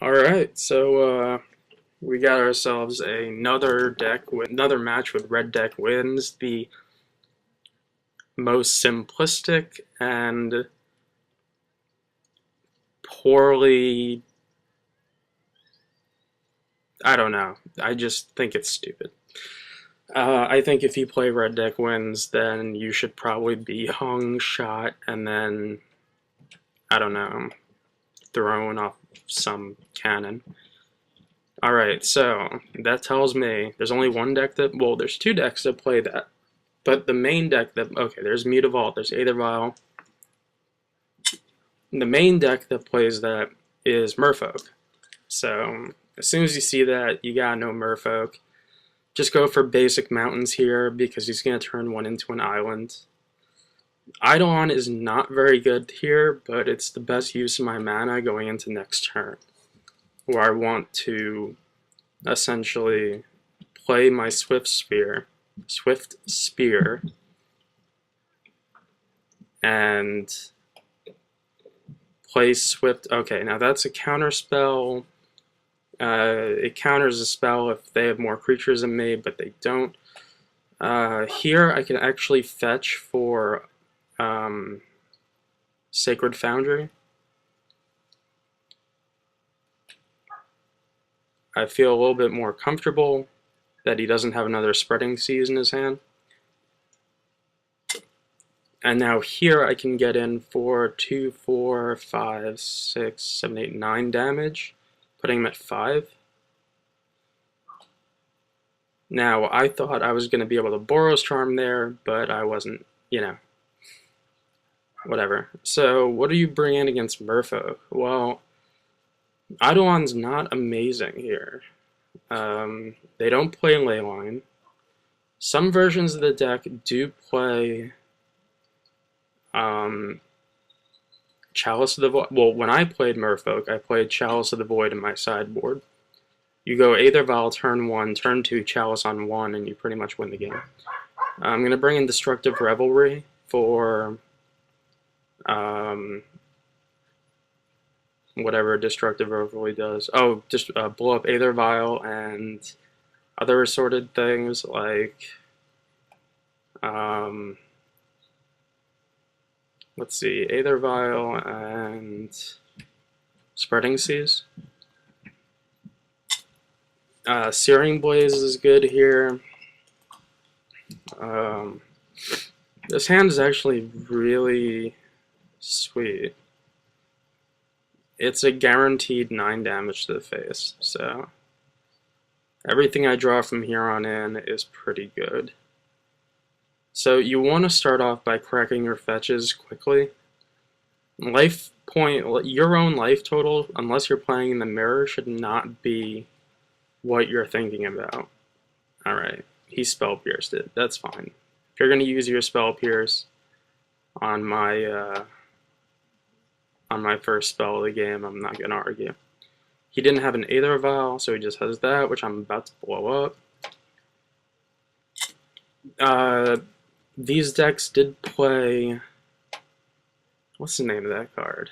Alright, so we got ourselves another match with Red Deck Wins, the most simplistic and poorly, I don't know, I just think it's stupid. I think if you play Red Deck Wins, then you should probably be hung, shot, and then, I don't know, thrown off some cannon. Alright, so that tells me there's only one deck well, there's two decks that play that. But the main deck okay, there's Mutavault, there's Aether Vial. The main deck that plays that is Merfolk. So as soon as you see that, you gotta know Merfolk. Just go for basic mountains here because he's gonna turn one into an island. Eidolon is not very good here, but it's the best use of my mana going into next turn, where I want to essentially play my Swift Spear, and play Swift. Okay, now that's a counter spell. It counters a spell if they have more creatures than me, but they don't. Here I can actually fetch for Sacred Foundry. I feel a little bit more comfortable that he doesn't have another Spreading Seas in his hand. And now here I can get in for 2, 4, 5, 6, 7, 8, 9 damage, putting him at 5. Now, I thought I was going to be able to Boros Charm there, but I wasn't, whatever. So, what do you bring in against Merfolk? Well, Eidolon's not amazing here. They don't play Leyline. Some versions of the deck do play Chalice of the Void. Well, when I played Merfolk, I played Chalice of the Void in my sideboard. You go Aether Vial turn 1, turn 2, Chalice on 1, and you pretty much win the game. I'm going to bring in Destructive Revelry for whatever Destructive Revelry does. Oh, just blow up Aether Vial and other assorted things like let's see, Aether Vial and Spreading Seas. Searing Blaze is good here. This hand is actually really sweet. It's a guaranteed 9 damage to the face, so everything I draw from here on in is pretty good. So you want to start off by cracking your fetches quickly. Your own life total, unless you're playing in the mirror, should not be what you're thinking about. Alright, he Spell Pierced it. That's fine. If you're going to use your Spell Pierce on my first spell of the game, I'm not going to argue. He didn't have an Aether Vial, so he just has that, which I'm about to blow up. These decks did play... What's the name of that card?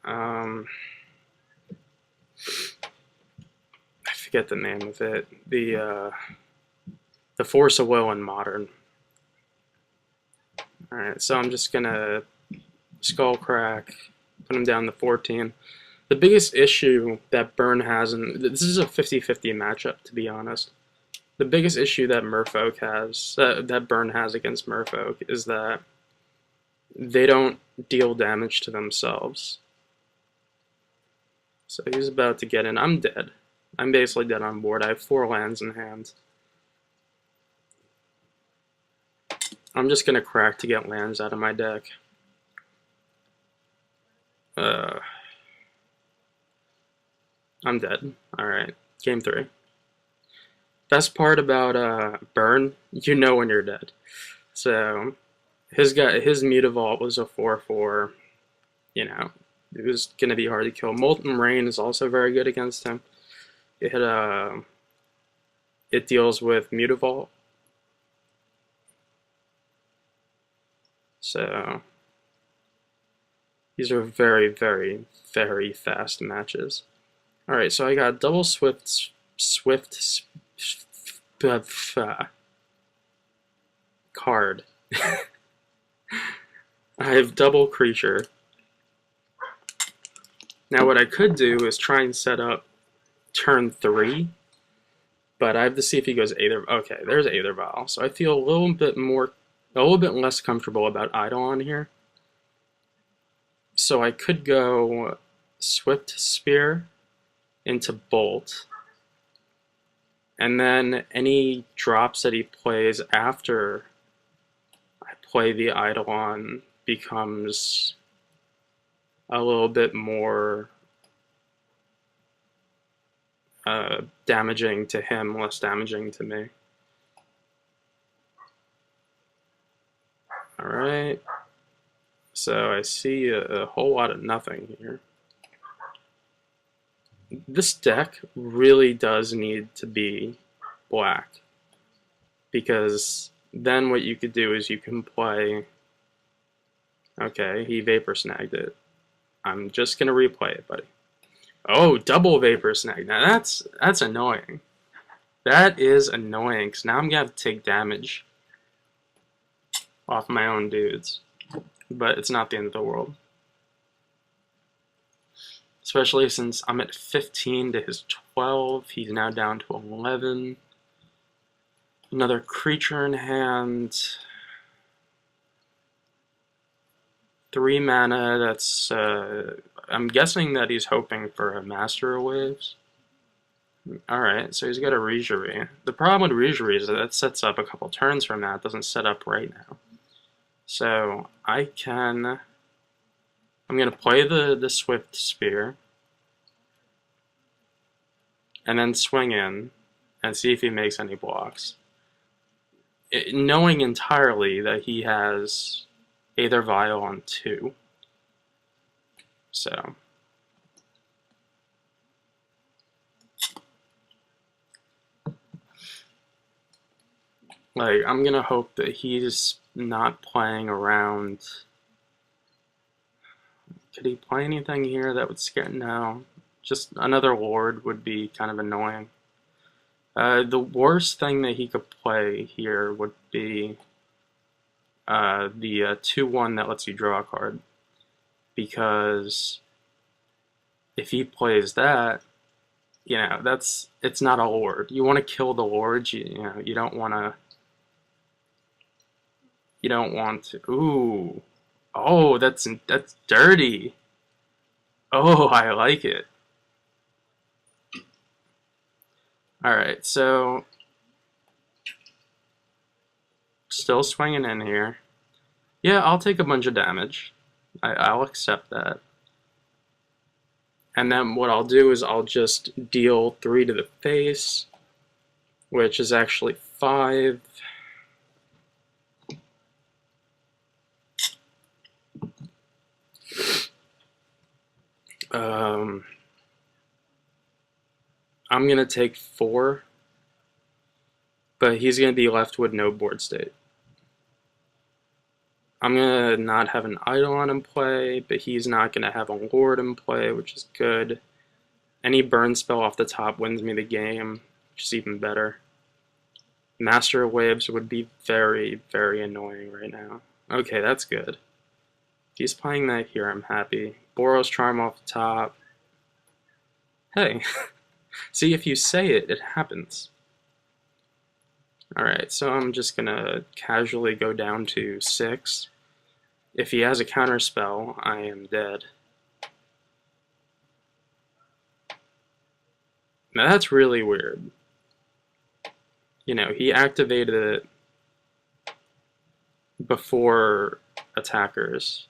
I forget the name of it. The Force of Will in Modern. Alright, so I'm just gonna Skullcrack, put him down to 14. The biggest issue that Burn has, and this is a 50-50 matchup, to be honest. The biggest issue that Merfolk has, that Burn has against Merfolk, is that they don't deal damage to themselves. So he's about to get in. I'm dead. I'm basically dead on board. I have 4 lands in hand. I'm just going to crack to get lands out of my deck. I'm dead. Alright, game 3. Best part about Burn, you know when you're dead. So his Mutavault was a 4/4. It was gonna be hard to kill. Molten Rain is also very good against him. It deals with Mutavault. So These are very, very, very fast matches. Alright, so I got double card. I have double creature. Now what I could do is try and set up turn 3, but I have to see if he goes Aether. Okay, there's Aether Vial, so I feel a little bit less comfortable about Eidolon here. So I could go Swift Spear into Bolt, and then any drops that he plays after I play the Eidolon becomes a little bit more damaging to him, less damaging to me. Alright, so I see a whole lot of nothing here. This deck really does need to be black, because then what you could do is you can play, okay, he Vapor Snagged it. I'm just going to replay it, buddy. Oh, double Vapor Snag. Now that's annoying. That is annoying, because now I'm going to have to take damage off my own dudes. But it's not the end of the world. Especially since I'm at 15 to his 12. He's now down to 11. Another creature in hand. 3 mana, that's, I'm guessing that he's hoping for a Master of Waves. Alright, so he's got a Rejury. The problem with Rejury is that sets up a couple turns from that, it doesn't set up right now. So, I'm going to play the Swift Spear, and then swing in, and see if he makes any blocks. Knowing entirely that he has Aether Vial on 2. So, like, I'm gonna hope that he's not playing around. Could he play anything here that would scare? No. Just another Lord would be kind of annoying. The worst thing that he could play here would be the 2/1 that lets you draw a card. Because if he plays that, you know, it's not a Lord. You want to kill the Lords, you know, you don't want to, ooh. Oh, that's dirty. Oh, I like it. Alright, so still swinging in here. Yeah, I'll take a bunch of damage. I'll accept that. And then what I'll do is I'll just deal 3 to the face, which is actually 5. I'm going to take 4, but he's going to be left with no board state. I'm going to not have an Eidolon in play, but he's not going to have a Lord in play, which is good. Any burn spell off the top wins me the game, which is even better. Master of Waves would be very, very annoying right now. Okay, that's good. If he's playing that here, I'm happy. Boros Charm off the top. Hey, see, if you say it, it happens. Alright, so I'm just gonna casually go down to 6. If he has a counter spell, I am dead. Now that's really weird. You know, he activated it before attackers.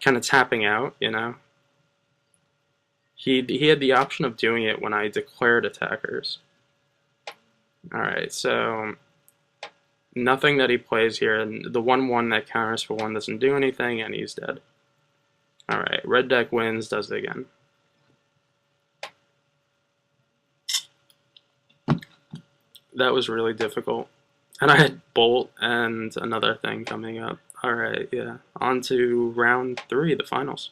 Kind of tapping out, you know? He had the option of doing it when I declared attackers. Alright, so nothing that he plays here, and the 1/1 that counters for 1 doesn't do anything, and he's dead. Alright, red deck wins, does it again. That was really difficult. And I had Bolt and another thing coming up. Alright, yeah. On to round 3, the finals.